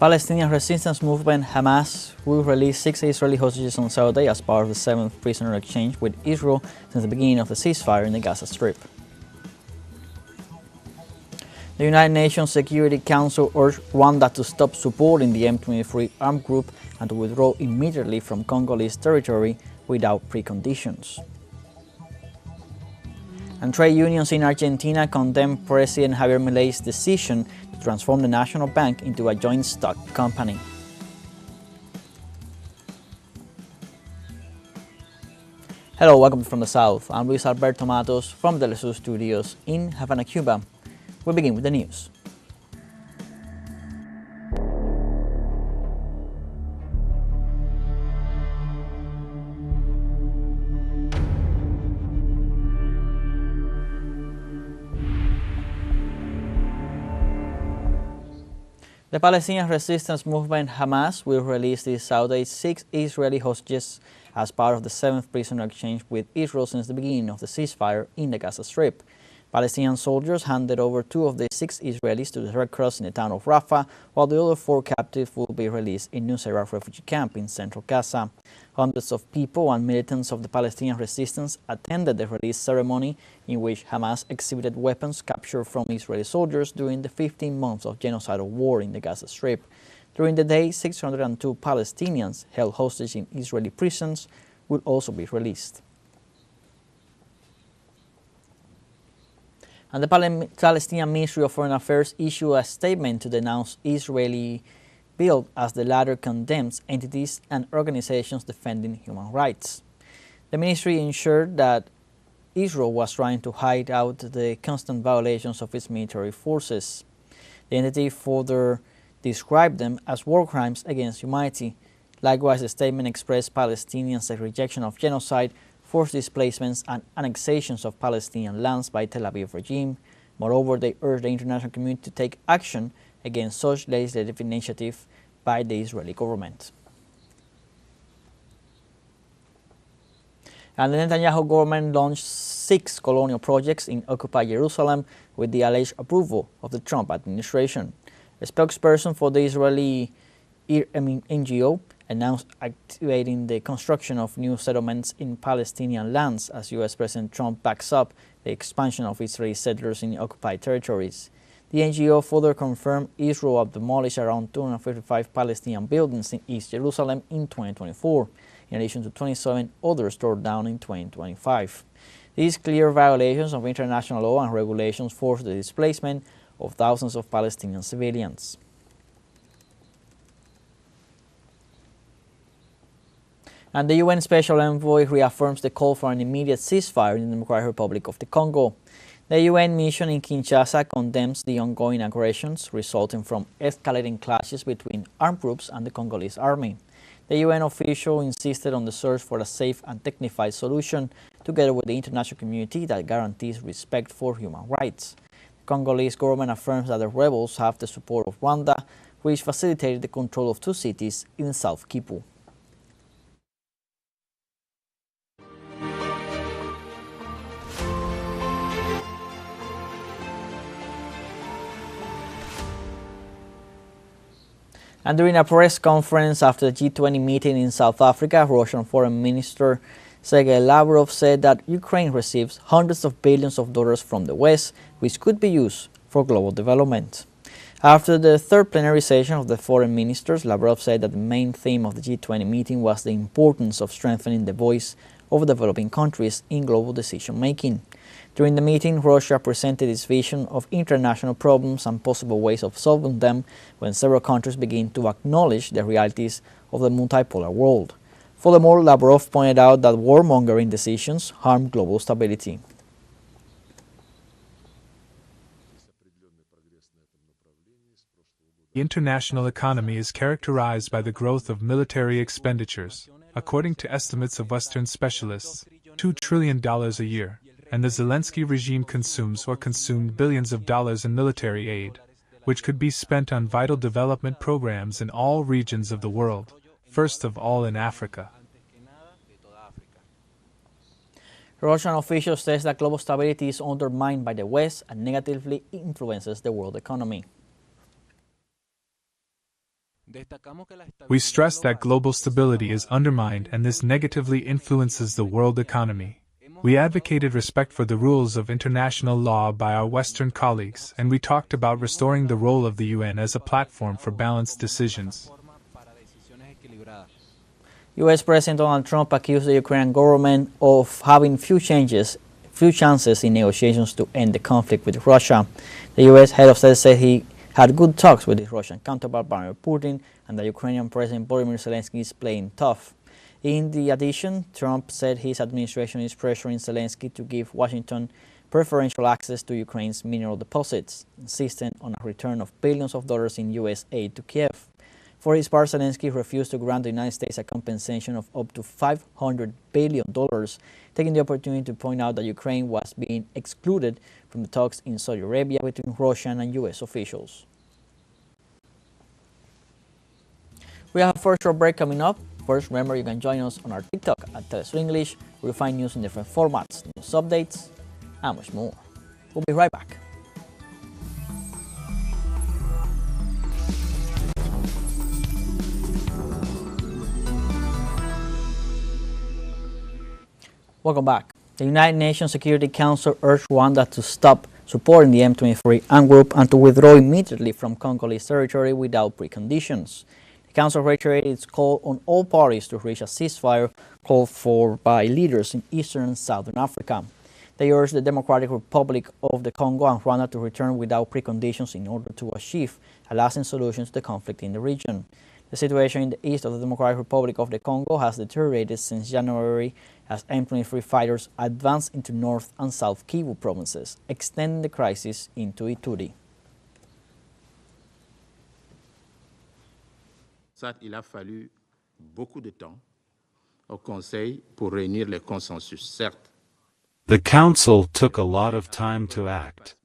Palestinian resistance movement Hamas will release 6 Israeli hostages on Saturday as part of the 7th prisoner exchange with Israel since the beginning of the ceasefire in the Gaza Strip. The United Nations Security Council urged Rwanda to stop supporting the M23 armed group and to withdraw immediately from Congolese territory without preconditions. And trade unions in Argentina condemn President Javier Milei's decision to transform the national bank into a joint stock company. Hello, welcome from the South. I'm Luis Alberto Matos from the teleSUR studios in Havana, Cuba. We begin with the news. The Palestinian resistance movement Hamas will release this Saturday 6 Israeli hostages as part of the 7th prisoner exchange with Israel since the beginning of the ceasefire in the Gaza Strip. Palestinian soldiers handed over 2 of the 6 Israelis to the Red Cross in the town of Rafah, while the other 4 captives will be released in Nusayrat refugee camp in central Gaza. Hundreds of people and militants of the Palestinian resistance attended the release ceremony, in which Hamas exhibited weapons captured from Israeli soldiers during the 15 months of genocidal war in the Gaza Strip. During the day, 602 Palestinians held hostage in Israeli prisons will also be released. And the Palestinian Ministry of Foreign Affairs issued a statement to denounce Israeli build as the latter condemns entities and organizations defending human rights. The ministry ensured that Israel was trying to hide out the constant violations of its military forces. The entity further described them as war crimes against humanity. Likewise, the statement expressed Palestinians' rejection of genocide, forced displacements and annexations of Palestinian lands by Tel Aviv regime. Moreover, they urged the international community to take action against such legislative initiative by the Israeli government. And the Netanyahu government launched 6 colonial projects in occupied Jerusalem with the alleged approval of the Trump administration. A spokesperson for the Israeli NGO announced activating the construction of new settlements in Palestinian lands as U.S. President Trump backs up the expansion of Israeli settlers in occupied territories. The NGO further confirmed Israel have demolished around 255 Palestinian buildings in East Jerusalem in 2024, in addition to 27 others torn down in 2025. These clear violations of international law and regulations forced the displacement of thousands of Palestinian civilians. And the UN Special Envoy reaffirms the call for an immediate ceasefire in the Democratic Republic of the Congo. The UN mission in Kinshasa condemns the ongoing aggressions resulting from escalating clashes between armed groups and the Congolese army. The UN official insisted on the search for a safe and dignified solution, together with the international community that guarantees respect for human rights. The Congolese government affirms that the rebels have the support of Rwanda, which facilitated the control of 2 cities in South Kivu. And during a press conference after the G20 meeting in South Africa, Russian Foreign Minister Sergei Lavrov said that Ukraine receives hundreds of billions of dollars from the West, which could be used for global development. After the 3rd plenary session of the foreign ministers, Lavrov said that the main theme of the G20 meeting was the importance of strengthening the voice of developing countries in global decision-making. During the meeting, Russia presented its vision of international problems and possible ways of solving them when several countries begin to acknowledge the realities of the multipolar world. Furthermore, Lavrov pointed out that warmongering decisions harm global stability. The international economy is characterized by the growth of military expenditures, according to estimates of Western specialists, $2 trillion a year. And the Zelensky regime consumes or consumed billions of dollars in military aid, which could be spent on vital development programs in all regions of the world, first of all in Africa. Russian officials say that global stability is undermined by the West and negatively influences the world economy. We stress that global stability is undermined and this negatively influences the world economy. We advocated respect for the rules of international law by our Western colleagues, and we talked about restoring the role of the UN as a platform for balanced decisions. U.S. President Donald Trump accused the Ukrainian government of having few chances in negotiations to end the conflict with Russia. The U.S. head of state said he had good talks with his Russian counterpart Vladimir Putin, and the Ukrainian President Volodymyr Zelensky is playing tough. In addition, Trump said his administration is pressuring Zelensky to give Washington preferential access to Ukraine's mineral deposits, insisting on a return of billions of dollars in U.S. aid to Kiev. For his part, Zelensky refused to grant the United States a compensation of up to $500 billion, taking the opportunity to point out that Ukraine was being excluded from the talks in Saudi Arabia between Russian and U.S. officials. We have a first short break coming up. First, remember you can join us on our TikTok at teleSUR English, where you'll find news in different formats, news updates, and much more. We'll be right back. Welcome back. The United Nations Security Council urged Rwanda to stop supporting the M23 armed group and to withdraw immediately from Congolese territory without preconditions. The Council reiterated its call on all parties to reach a ceasefire called for by leaders in Eastern and Southern Africa. They urged the Democratic Republic of the Congo and Rwanda to return without preconditions in order to achieve a lasting solution to the conflict in the region. The situation in the east of the Democratic Republic of the Congo has deteriorated since January as M23 fighters advance into North and South Kivu provinces, extending the crisis into Ituri. Il a fallu beaucoup de temps au Conseil pour réunir les consensus, certes. The Council took a lot of time to act,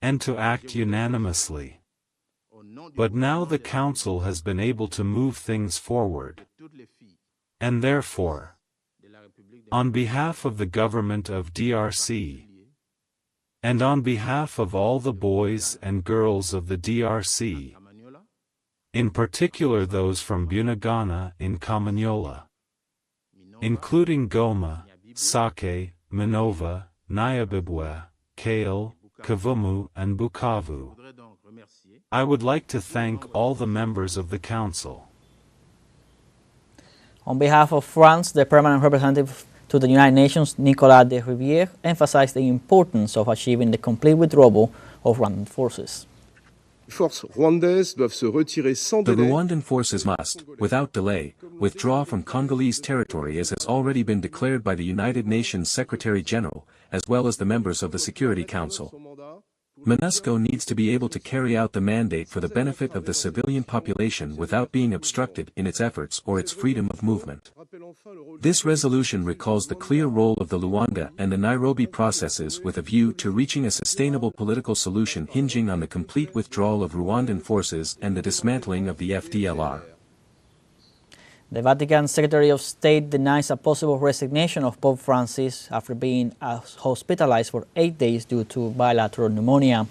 and to act unanimously. But now the Council has been able to move things forward, and therefore, on behalf of the government of DRC, and on behalf of all the boys and girls of the DRC, in particular those from Bunagana in Kamanyola, including Goma, Sake, Minova, Nyabibwe, Kale, Kavumu and Bukavu, I would like to thank all the members of the Council. On behalf of France, the permanent representative to the United Nations, Nicolas de Rivière, emphasized the importance of achieving the complete withdrawal of Rwandan forces. The Rwandan forces must, without delay, withdraw from Congolese territory as has already been declared by the United Nations Secretary-General, as well as the members of the Security Council. MONUSCO needs to be able to carry out the mandate for the benefit of the civilian population without being obstructed in its efforts or its freedom of movement. This resolution recalls the clear role of the Luanda and the Nairobi processes with a view to reaching a sustainable political solution hinging on the complete withdrawal of Rwandan forces and the dismantling of the FDLR. The Vatican Secretary of State denies a possible resignation of Pope Francis after being hospitalized for 8 days due to bilateral pneumonia.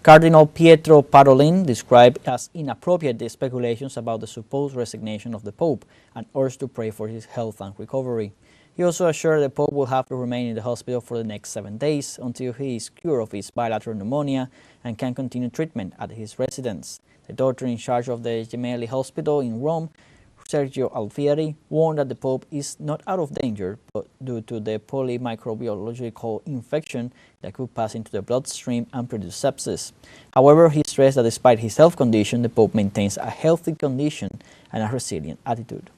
Cardinal Pietro Parolin described as inappropriate the speculations about the supposed resignation of the Pope and urged to pray for his health and recovery. He also assured the Pope will have to remain in the hospital for the next 7 days until he is cured of his bilateral pneumonia and can continue treatment at his residence. The doctor in charge of the Gemelli Hospital in Rome, Sergio Alfieri, warned that the Pope is not out of danger but due to the polymicrobiological infection that could pass into the bloodstream and produce sepsis. However, he stressed that despite his health condition, the Pope maintains a healthy condition and a resilient attitude.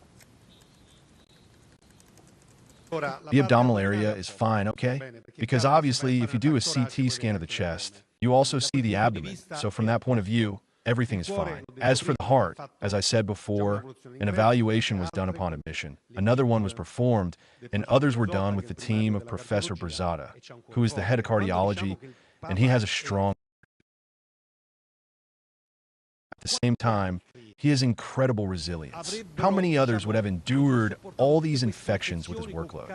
The abdominal area is fine, okay? Because obviously, if you do a CT scan of the chest, you also see the abdomen. So from that point of view, everything is fine. As for the heart, as I said before, an evaluation was done upon admission. Another one was performed, and others were done with the team of Professor Brzada, who is the head of cardiology, and he has a strong... At the same time, he has incredible resilience. How many others would have endured all these infections with his workload?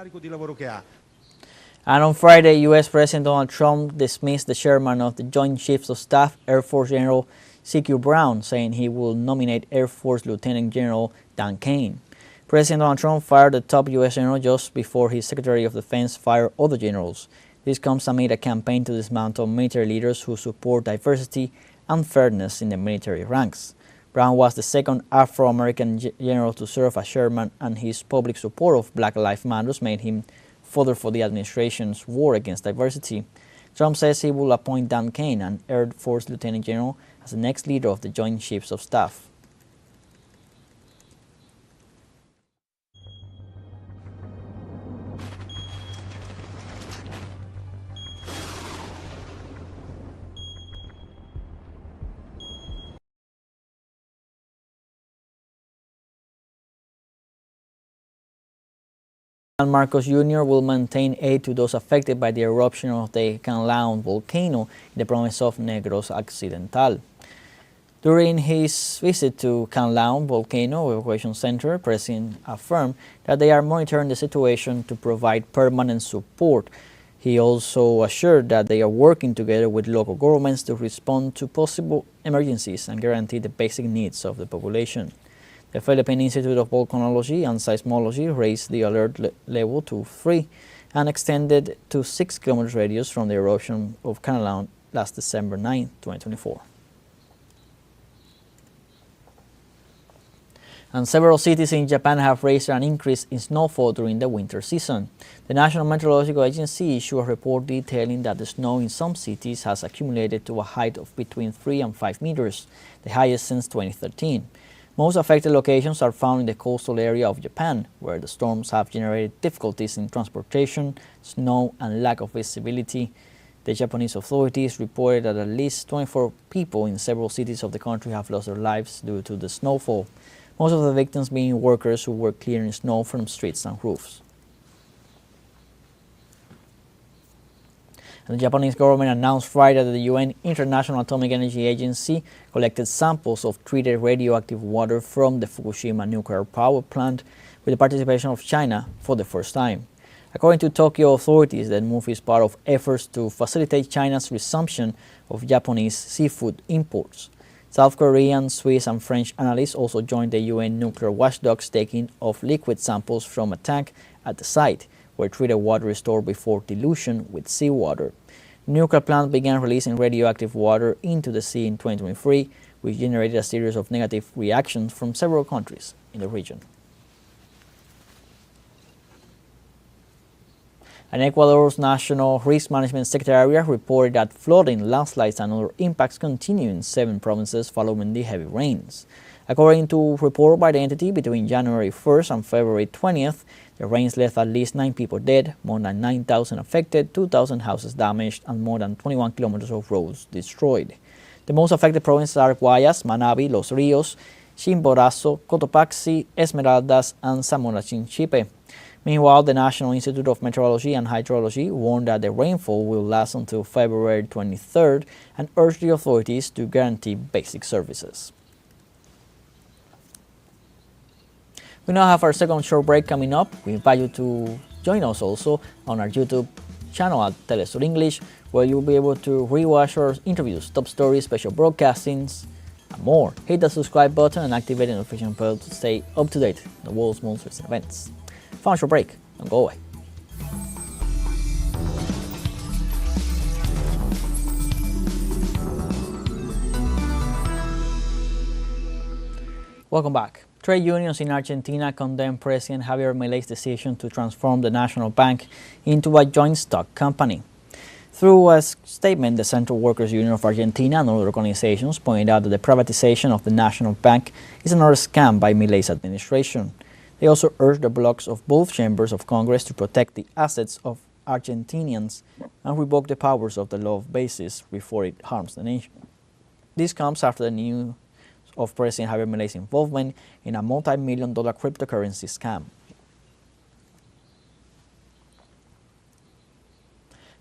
And on Friday, U.S. President Donald Trump dismissed the chairman of the Joint Chiefs of Staff, Air Force General C.Q. Brown, saying he will nominate Air Force Lieutenant General Dan Kane. President Donald Trump fired the top U.S. general just before his Secretary of Defense fired other generals. This comes amid a campaign to dismantle military leaders who support diversity and fairness in the military ranks. Brown was the second Afro-American general to serve as chairman, and his public support of Black Lives Matter made him fodder for the administration's war against diversity. Trump says he will appoint Dan Kane, an Air Force Lieutenant General, as the next leader of the Joint Chiefs of Staff. San Marcos Jr. will maintain aid to those affected by the eruption of the Canlaon volcano in the province of Negros Occidental. During his visit to Canlaon Volcano Evacuation Center, the President affirmed that they are monitoring the situation to provide permanent support. He also assured that they are working together with local governments to respond to possible emergencies and guarantee the basic needs of the population. The Philippine Institute of Volcanology and Seismology raised the alert level to 3 and extended to 6 km radius from the eruption of Canlaon last December 9, 2024. And several cities in Japan have registered an increase in snowfall during the winter season. The National Meteorological Agency issued a report detailing that the snow in some cities has accumulated to a height of between 3 and 5 meters, the highest since 2013. Most affected locations are found in the coastal area of Japan, where the storms have generated difficulties in transportation, snow, and lack of visibility. The Japanese authorities reported that at least 24 people in several cities of the country have lost their lives due to the snowfall, most of the victims being workers who were clearing snow from streets and roofs. And the Japanese government announced Friday that the UN International Atomic Energy Agency collected samples of treated radioactive water from the Fukushima nuclear power plant with the participation of China for the first time. According to Tokyo authorities, the move is part of efforts to facilitate China's resumption of Japanese seafood imports. South Korean, Swiss, and French analysts also joined the UN nuclear watchdogs taking of liquid samples from a tank at the site, where treated water is stored before dilution with seawater. The nuclear plant began releasing radioactive water into the sea in 2023, which generated a series of negative reactions from several countries in the region. And Ecuador's National Risk Management Secretariat reported that flooding, landslides, and other impacts continue in 7 provinces following the heavy rains. According to a report by the entity, between January 1st and February 20th, the rains left at least 9 people dead, more than 9,000 affected, 2,000 houses damaged, and more than 21 kilometers of roads destroyed. The most affected provinces are Guayas, Manabí, Los Ríos, Chimborazo, Cotopaxi, Esmeraldas, and Zamora Chinchipe. Meanwhile, the National Institute of Meteorology and Hydrology warned that the rainfall will last until February 23rd and urged the authorities to guarantee basic services. We now have our second short break coming up. We invite you to join us also on our YouTube channel at teleSUR English, where you'll be able to rewatch our interviews, top stories, special broadcastings, and more. Hit the subscribe button and activate the notification bell to stay up to date on the world's most recent events. Final short break. Don't go away. Welcome back. Trade unions in Argentina condemn President Javier Milei's decision to transform the national bank into a joint stock company. Through a statement, the Central Workers Union of Argentina and other organizations pointed out that the privatization of the national bank is another scam by Milei's administration. They also urged the blocs of both chambers of Congress to protect the assets of Argentinians and revoke the powers of the law of basis before it harms the nation. This comes after the news of President Javier Milei's involvement in a multi-million-dollar cryptocurrency scam.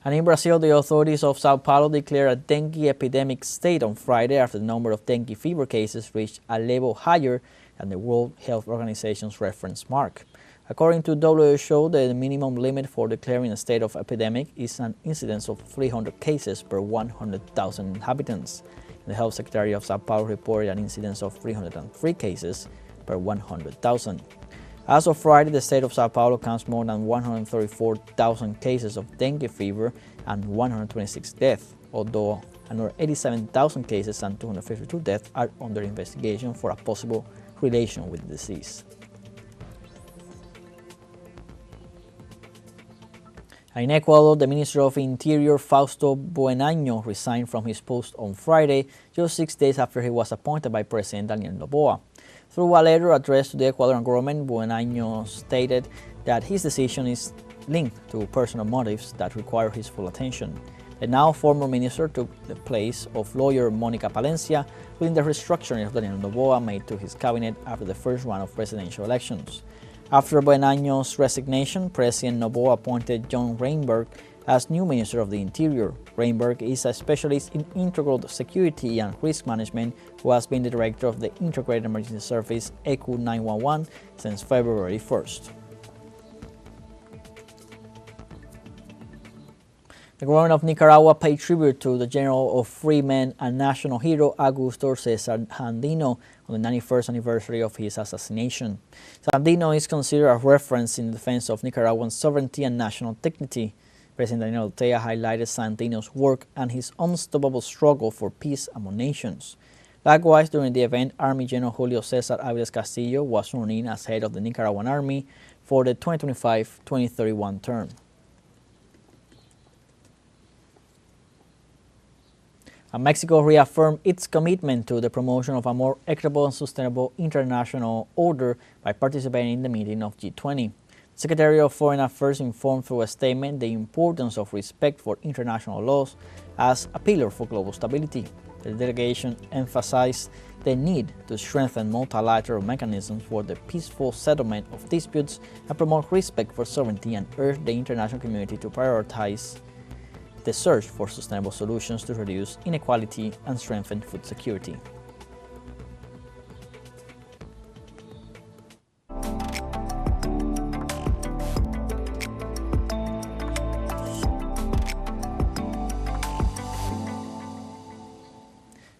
And in Brazil, the authorities of Sao Paulo declared a dengue epidemic state on Friday after the number of dengue fever cases reached a level higher than the World Health Organization's reference mark. According to WHO, the minimum limit for declaring a state of epidemic is an incidence of 300 cases per 100,000 inhabitants. The Health Secretary of Sao Paulo reported an incidence of 303 cases per 100,000. As of Friday, the state of Sao Paulo counts more than 134,000 cases of dengue fever and 126 deaths, although another 87,000 cases and 252 deaths are under investigation for a possible relation with the disease. In Ecuador, the Minister of Interior, Fausto Buenaño, resigned from his post on Friday, just 6 days after he was appointed by President Daniel Noboa. Through a letter addressed to the Ecuadorian government, Buenaño stated that his decision is linked to personal motives that require his full attention. The now former minister took the place of lawyer Monica Palencia within the restructuring of Daniel Noboa made to his cabinet after the first round of presidential elections. After Buenaño's resignation, President Noboa appointed John Reinberg as new Minister of the Interior. Reinberg is a specialist in integral security and risk management who has been the director of the Integrated Emergency Service ECU 911 since February 1st. The government of Nicaragua paid tribute to the General of Free Men and national hero Augusto Cesar Sandino on the 91st anniversary of his assassination. Sandino is considered a reference in the defense of Nicaraguan sovereignty and national dignity. President Daniel Ortega highlighted Sandino's work and his unstoppable struggle for peace among nations. Likewise, during the event, Army General Julio Cesar Aviles Castillo was sworn in as head of the Nicaraguan Army for the 2025-2031 term. Mexico reaffirmed its commitment to the promotion of a more equitable and sustainable international order by participating in the meeting of G20. The Secretary of Foreign Affairs informed through a statement the importance of respect for international laws as a pillar for global stability. The delegation emphasized the need to strengthen multilateral mechanisms for the peaceful settlement of disputes and promote respect for sovereignty, and urged the international community to prioritize the search for sustainable solutions to reduce inequality and strengthen food security.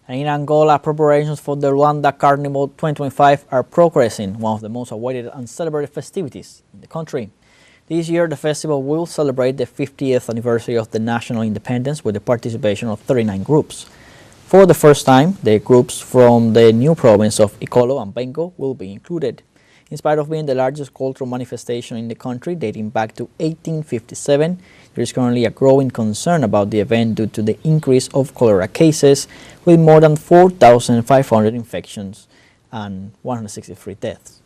And in Angola, preparations for the Rwanda Carnival 2025 are progressing, one of the most awaited and celebrated festivities in the country. This year, the festival will celebrate the 50th anniversary of the national independence with the participation of 39 groups. For the first time, the groups from the new province of Ikolo and Bengo will be included. In spite of being the largest cultural manifestation in the country dating back to 1857, there is currently a growing concern about the event due to the increase of cholera cases, with more than 4,500 infections and 163 deaths.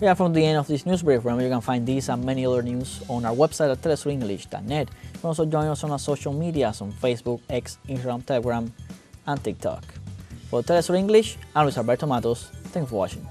We are from the end of this news brief. Remember, you can find these and many other news on our website at telesurenglish.net. You can also join us on our social medias on Facebook, X, Instagram, Telegram, and TikTok. For Telesur English, I'm Luis Alberto Matos. Thanks for watching.